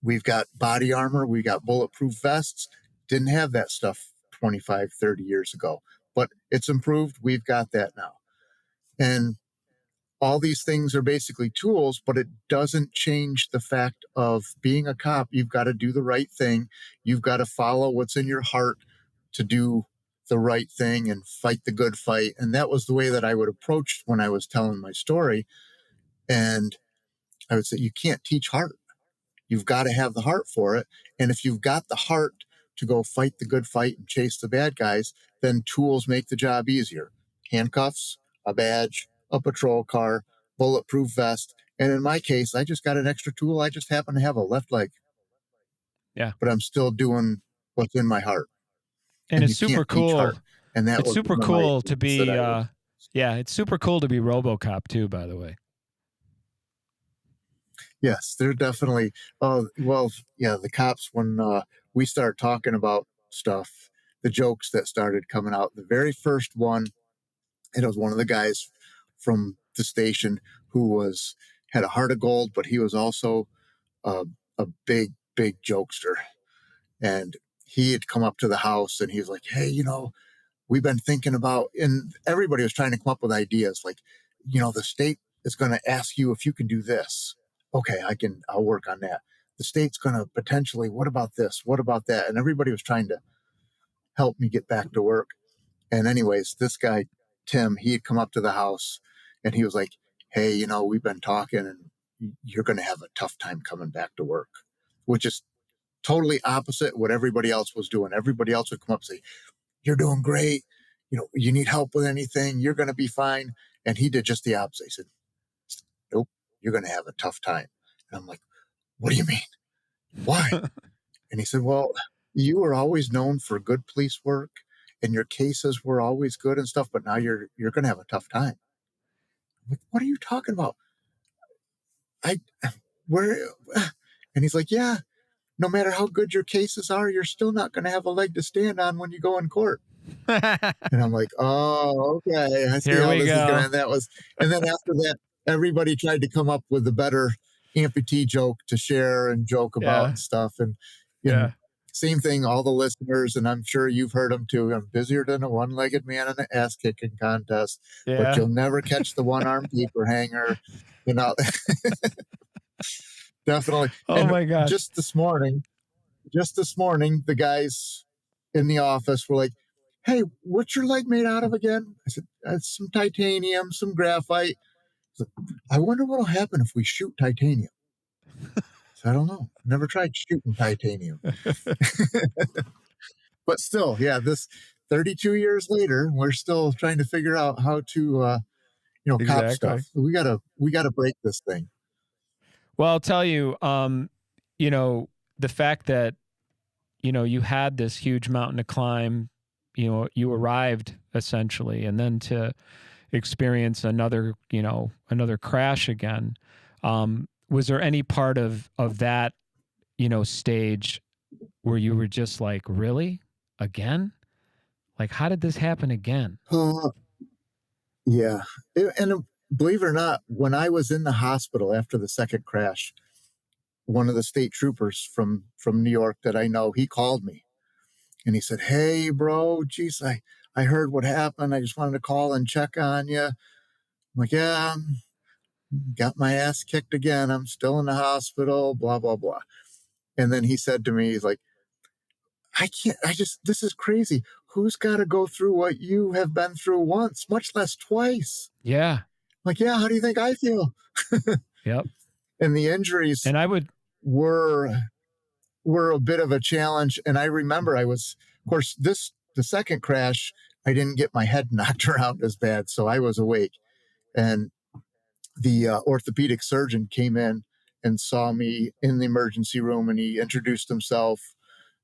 We've got body armor. We got bulletproof vests. Didn't have that stuff 25, 30 years ago, but it's improved. We've got that now. And all these things are basically tools, but it doesn't change the fact of being a cop. You've got to do the right thing. You've got to follow what's in your heart to do the right thing and fight the good fight. And that was the way that I would approach when I was telling my story. And I would say, you can't teach heart. You've got to have the heart for it. And if you've got the heart to go fight the good fight and chase the bad guys, then tools make the job easier. Handcuffs, a badge, a patrol car, bulletproof vest. And in my case, I just got an extra tool. I just happen to have a left leg. Yeah. But I'm still doing what's in my heart. And it's super cool. And that it's super cool to be, it's super cool to be RoboCop too, by the way. Yes, they're definitely, the cops, when we start talking about stuff, the jokes that started coming out, the very first one, it was one of the guys from the station who had a heart of gold, but he was also a big jokester. And he had come up to the house and he was like, hey, we've been thinking about, and everybody was trying to come up with ideas like, the state is going to ask you if you can do this. Okay, I'll work on that. The state's going to potentially, what about this? What about that? And everybody was trying to help me get back to work. And anyways, this guy, Tim, he had come up to the house and he was like, hey, we've been talking and you're going to have a tough time coming back to work, which is totally opposite what everybody else was doing. Everybody else would come up and say, you're doing great. You need help with anything. You're going to be fine. And he did just the opposite. He said, nope, you're going to have a tough time. And I'm like, what do you mean? Why? And he said, well, you were always known for good police work and your cases were always good and stuff, but now you're going to have a tough time. I'm like, what are you talking about? And he's like, yeah, no matter how good your cases are, you're still not going to have a leg to stand on when you go in court. And I'm like, oh, okay. I see Here how we this go. is going to end. And then after that, everybody tried to come up with a better amputee joke to share and joke about and stuff. And, same thing, all the listeners, and I'm sure you've heard them too. I'm busier than a one-legged man in an ass-kicking contest, but you'll never catch the one-armed paper hanger. Definitely. Oh, my gosh. Just this morning, the guys in the office were like, hey, what's your leg made out of again? I said, some titanium, some graphite. I wonder what'll happen if we shoot titanium. So I don't know. Never tried shooting titanium. But still, this 32 years later, we're still trying to figure out how to, cop stuff. We gotta break this thing. Well, I'll tell you, the fact that, you had this huge mountain to climb, you arrived essentially, and then to experience another crash again. Was there any part of that, stage where you were just like, really? Again? Like, how did this happen again? Yeah. And believe it or not, when I was in the hospital after the second crash, one of the state troopers from New York that I know, he called me and he said, "Hey, bro, geez, I heard what happened. I just wanted to call and check on you." I'm like, "Yeah, got my ass kicked again. I'm still in the hospital, blah, blah, blah." And then he said to me, he's like, this is crazy. Who's got to go through what you have been through once, much less twice? Yeah. I'm like, yeah, how do you think I feel? Yep. And the injuries And I would, were a bit of a challenge. And I remember of course, the second crash, I didn't get my head knocked around as bad. So I was awake. And the orthopedic surgeon came in and saw me in the emergency room, and he introduced himself,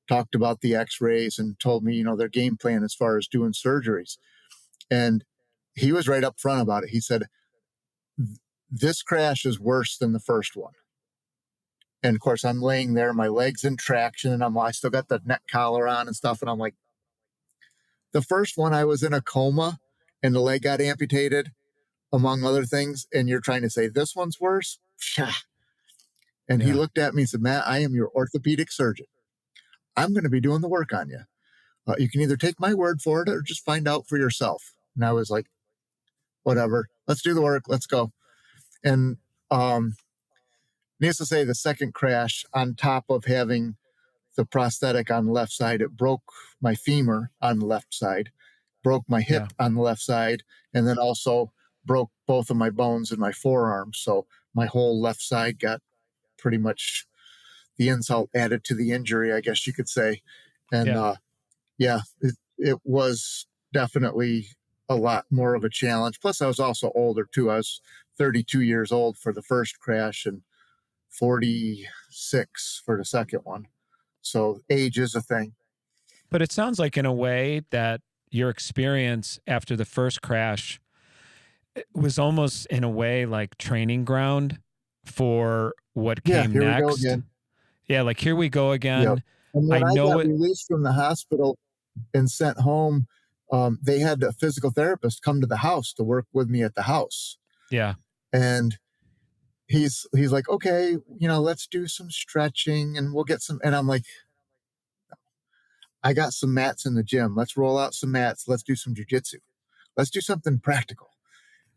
talked about the x-rays, and told me, their game plan as far as doing surgeries. And he was right up front about it. He said, "This crash is worse than the first one." And of course, I'm laying there, my legs in traction, and I still got the neck collar on and stuff. And I'm like, the first one, I was in a coma and the leg got amputated, among other things. And you're trying to say this one's worse? And he looked at me and said, "Matt, I am your orthopedic surgeon. I'm going to be doing the work on you. You can either take my word for it or just find out for yourself." And I was like, whatever, let's do the work. Let's go. And needless to say, the second crash, on top of having the prosthetic on the left side, it broke my femur on the left side, broke my hip on the left side, and then also broke both of my bones in my forearm. So my whole left side got pretty much the insult added to the injury, I guess you could say. And it was definitely a lot more of a challenge. Plus, I was also older too. I was 32 years old for the first crash and 46 for the second one. So age is a thing. But it sounds like, in a way, that your experience after the first crash was almost, in a way, like training ground for what came here next. We go again. Yeah, like, here we go again. Yep. And when I got released from the hospital and sent home, they had a physical therapist come to the house to work with me at the house. Yeah. And he's like, "Okay, let's do some stretching and we'll get some." And I'm like, "I got some mats in the gym. Let's roll out some mats. Let's do some jujitsu. Let's do something practical."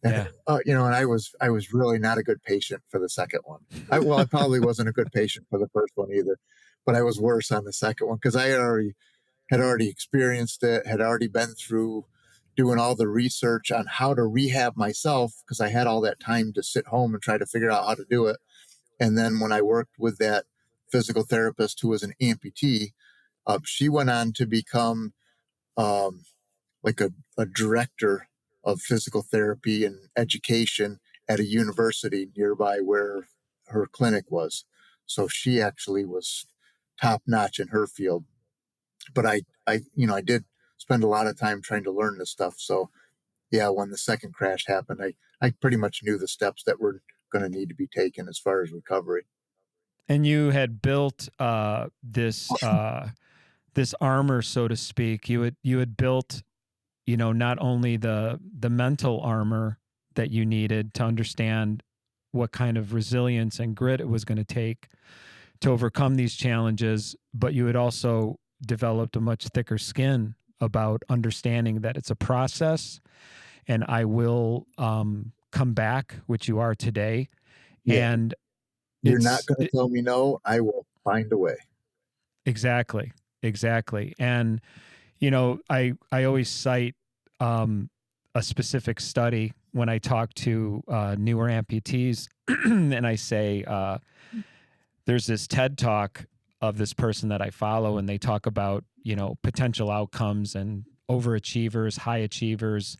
And, and I was really not a good patient for the second one. I probably wasn't a good patient for the first one either, but I was worse on the second one because I had already experienced it, had already been through doing all the research on how to rehab myself because I had all that time to sit home and try to figure out how to do it. And then when I worked with that physical therapist who was an amputee, she went on to become like a director of physical therapy and education at a university nearby where her clinic was. So she actually was top notch in her field. But I did spend a lot of time trying to learn this stuff. So yeah, when the second crash happened, I pretty much knew the steps that were going to need to be taken as far as recovery. And you had built this armor, so to speak. You had built, not only the mental armor that you needed to understand what kind of resilience and grit it was going to take to overcome these challenges, but you had also developed a much thicker skin about understanding that it's a process, and I will come back, which you are today. Yeah. And you're not going to tell me no. I will find a way. Exactly. And, I always cite a specific study when I talk to newer amputees, and I say, there's this TED Talk of this person that I follow, and they talk about, potential outcomes and overachievers, high achievers,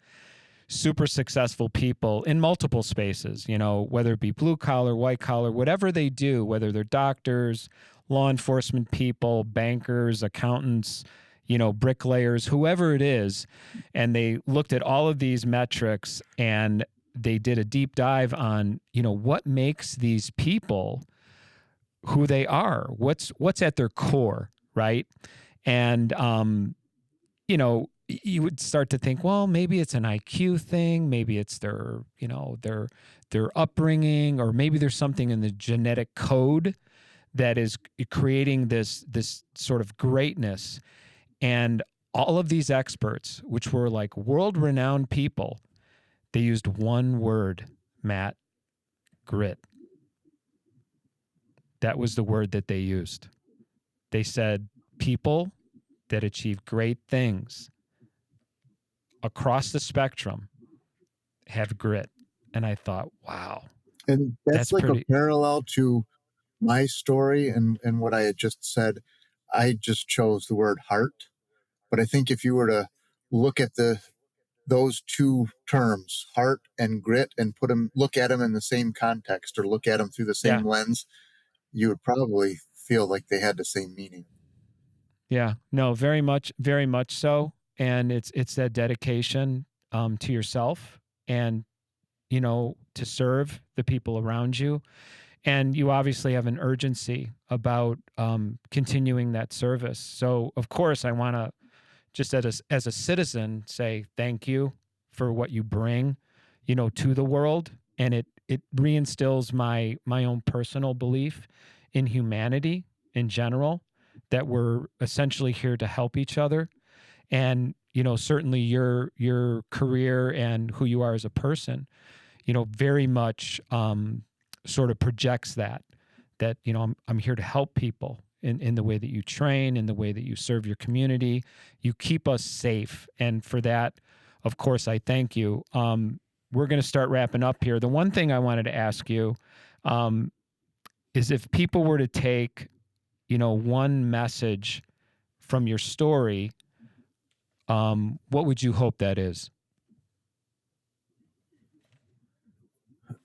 super successful people in multiple spaces, whether it be blue collar, white collar, whatever they do, whether they're doctors, law enforcement people, bankers, accountants, bricklayers, whoever it is. And they looked at all of these metrics and they did a deep dive on, what makes these people who they are, what's at their core, right? And, you would start to think, well, maybe it's an IQ thing, maybe it's their upbringing, or maybe there's something in the genetic code that is creating this sort of greatness. And all of these experts, which were like world-renowned people, they used one word, Matt: grit. That was the word that they used. They said people that achieve great things across the spectrum have grit. And I thought, wow. And that's like a parallel to my story and what I had just said. I just chose the word heart. But I think if you were to look at those two terms, heart and grit, and look at them in the same context, or look at them through the same lens, you would probably feel like they had the same meaning. Yeah, no, very much so. And it's that dedication to yourself, and, to serve the people around you. And you obviously have an urgency about continuing that service. So, of course, I want to just as a citizen say thank you for what you bring, to the world. And it reinstills my own personal belief in humanity in general, that we're essentially here to help each other. And, certainly your career and who you are as a person, very much sort of projects that, I'm here to help people in the way that you train, in the way that you serve your community. You keep us safe. And for that, of course, I thank you. We're going to start wrapping up here. The one thing I wanted to ask you is if people were to take, one message from your story, what would you hope that is?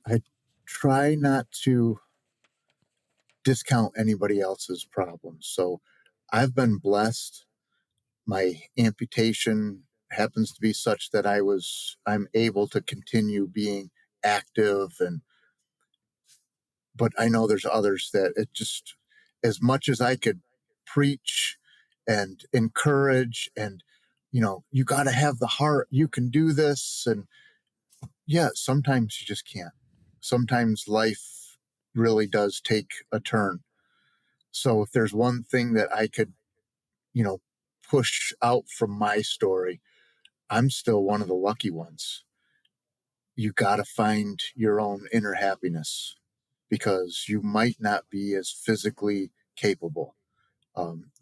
I try not to discount anybody else's problems. So I've been blessed. My amputation happens to be such that I'm able to continue being active, but I know there's others that it just, as much as I could preach and encourage and, you got to have the heart, you can do this. And yeah, sometimes you just can't. Sometimes life really does take a turn. So if there's one thing that I could, push out from my story, I'm still one of the lucky ones. You got to find your own inner happiness, because you might not be as physically capable.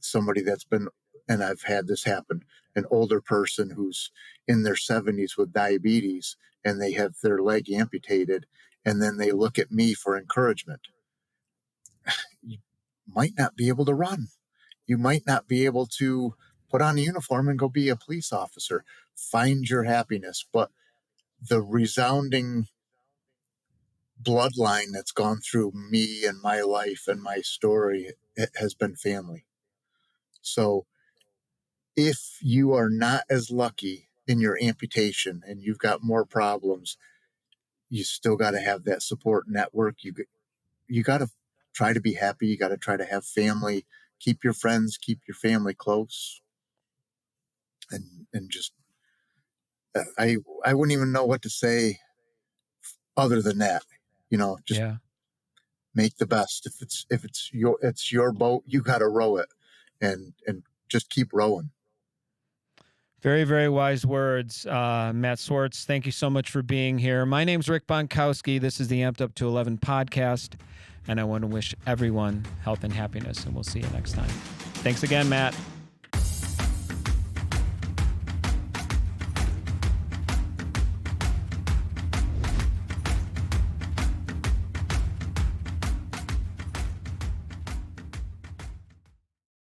Somebody that's been, and I've had this happen, an older person who's in their 70s with diabetes, and they have their leg amputated, and then they look at me for encouragement. You might not be able to run. You might not be able to put on a uniform and go be a police officer. Find your happiness. But the resounding bloodline that's gone through me and my life and my story, it has been family. So if you are not as lucky in your amputation and you've got more problems, you still got to have that support network. You got to try to be happy. You got to try to have family. Keep your friends, keep your family close. And just, I wouldn't even know what to say other than that. Just make the best. If it's your boat, you got to row it, and just keep rowing. Very, very wise words, Matt Swartz. Thank you so much for being here. My name's Rick Bontkowski. This is the Amp'd UP211 Podcast, and I want to wish everyone health and happiness, and we'll see you next time. Thanks again, Matt.